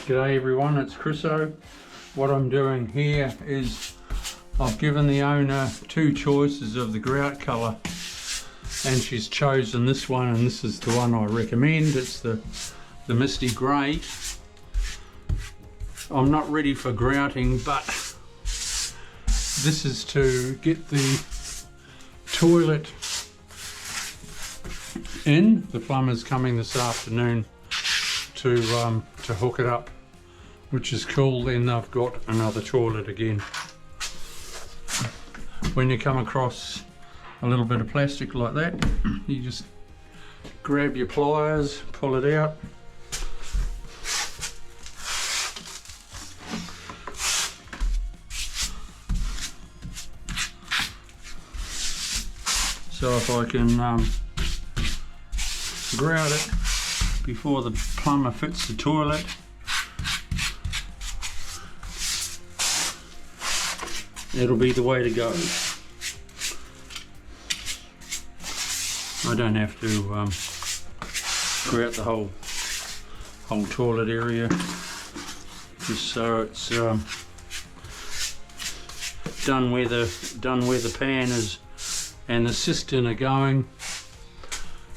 G'day everyone, it's Chriso. What I'm doing here is I've given the owner two choices of the grout colour and she's chosen this one, and this is the one I recommend. It's the misty grey. I'm not ready for grouting, but this is to get the toilet in. The plumber's coming this afternoon to hook it up, which is cool. Then I've got another toilet again. When you come across a little bit of plastic like that, you just grab your pliers, pull it out. So if I can grout it before the plumber fits the toilet, it'll be the way to go. I don't have to grout the whole toilet area, just so it's done where the pan is and the cistern are going.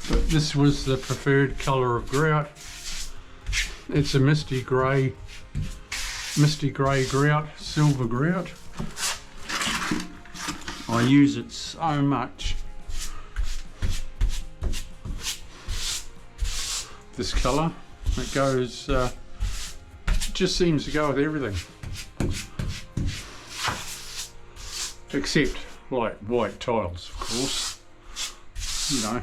But this was the preferred colour of grout. It's a misty grey grout, silver grout. I use it so much. This colour, it goes, just seems to go with everything, except like white tiles, of course, you know.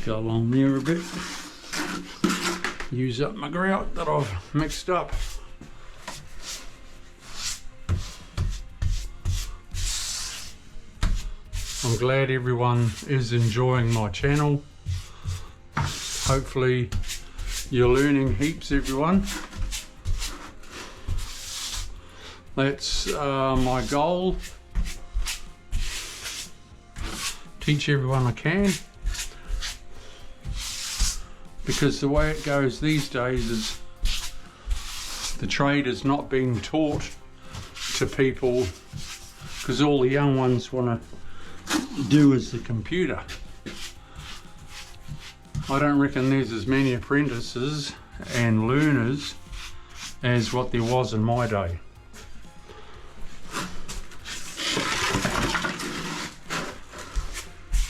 Go along there a bit, use up my grout that I've mixed up. I'm glad everyone is enjoying my channel. Hopefully you're learning heaps, everyone. That's my goal. Teach everyone I can. Because the way it goes these days is the trade is not being taught to people, because all the young ones want to do is the computer. I don't reckon there's as many apprentices and learners as what there was in my day.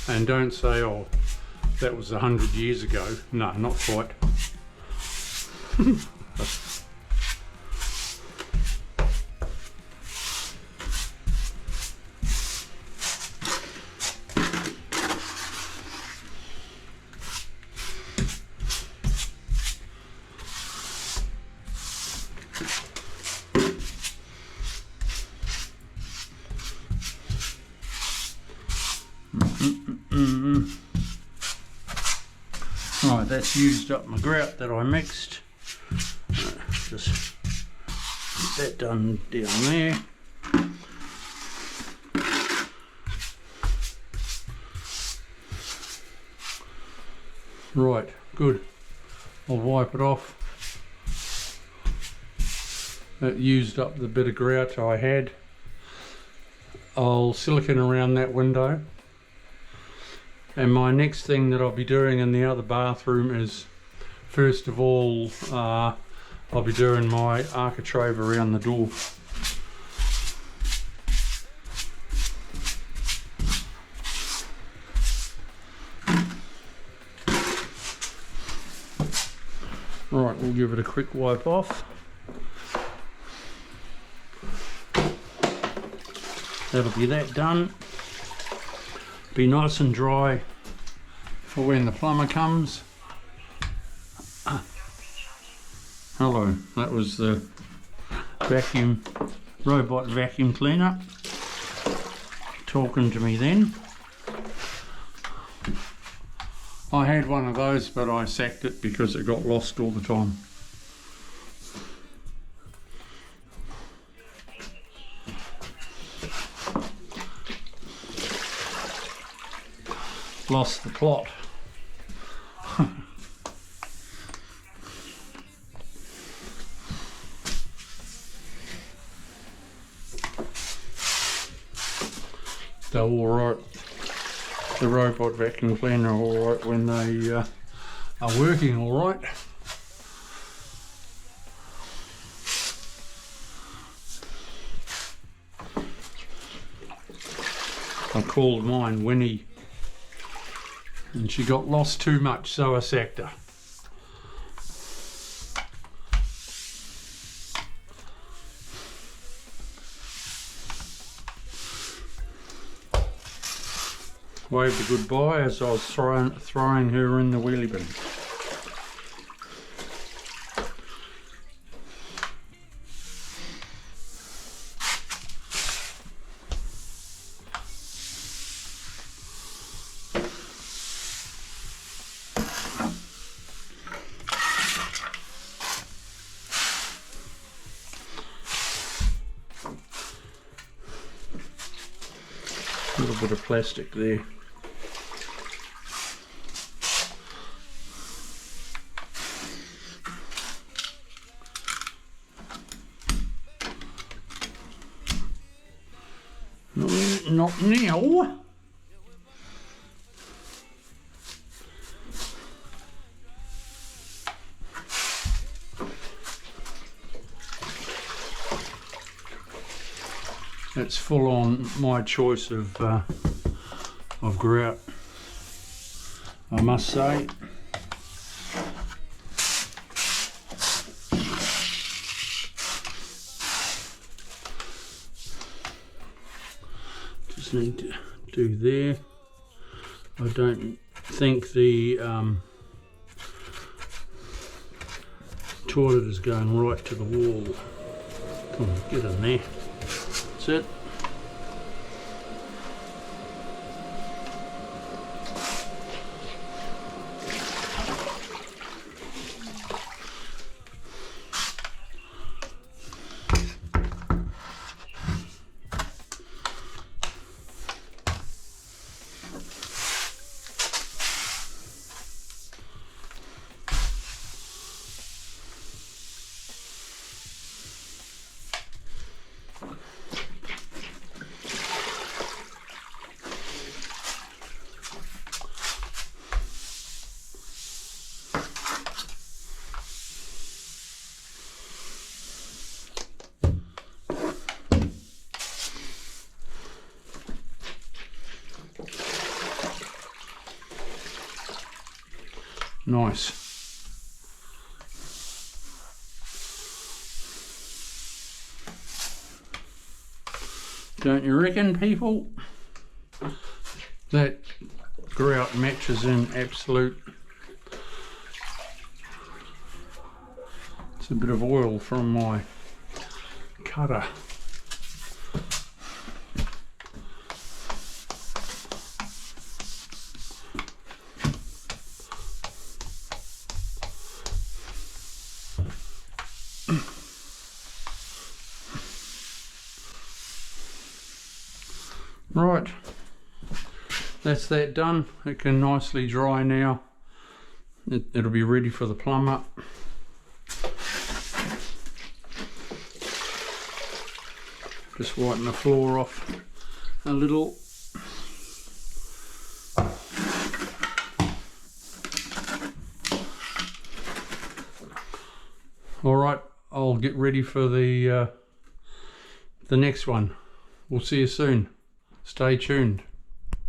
And don't say, oh, that was 100 years ago. No, not quite. Right, that's used up my grout that I mixed. Just get that done down there. Right, good. I'll wipe it off. That used up the bit of grout I had. I'll silicone around that window. And my next thing that I'll be doing in the other bathroom is, first of all, I'll be doing my architrave around the door. Right, we'll give it a quick wipe off. That'll be that done. Be nice and dry for when the plumber comes. Hello, that was the robot vacuum cleaner talking to me then. I had one of those, but I sacked it because it got lost all the time. Lost the plot. They're all right. The robot vacuum cleaner are all right when they are working all right. I called mine Winnie, and she got lost too much, so I sacked her. Waved a goodbye as I was throwing her in the wheelie bin. A little bit of plastic there. Not now. It's full on my choice of grout, I must say. Just need to do there. I don't think the toilet is going right to the wall. Come on, get in there. That's it. Nice. Don't you reckon, people? That grout matches in absolute. It's a bit of oil from my cutter. Right, that's that done. It can nicely dry now. It'll be ready for the plumber. Just wiping the floor off a little. All right, I'll get ready for the next one. We'll see you soon. Stay tuned.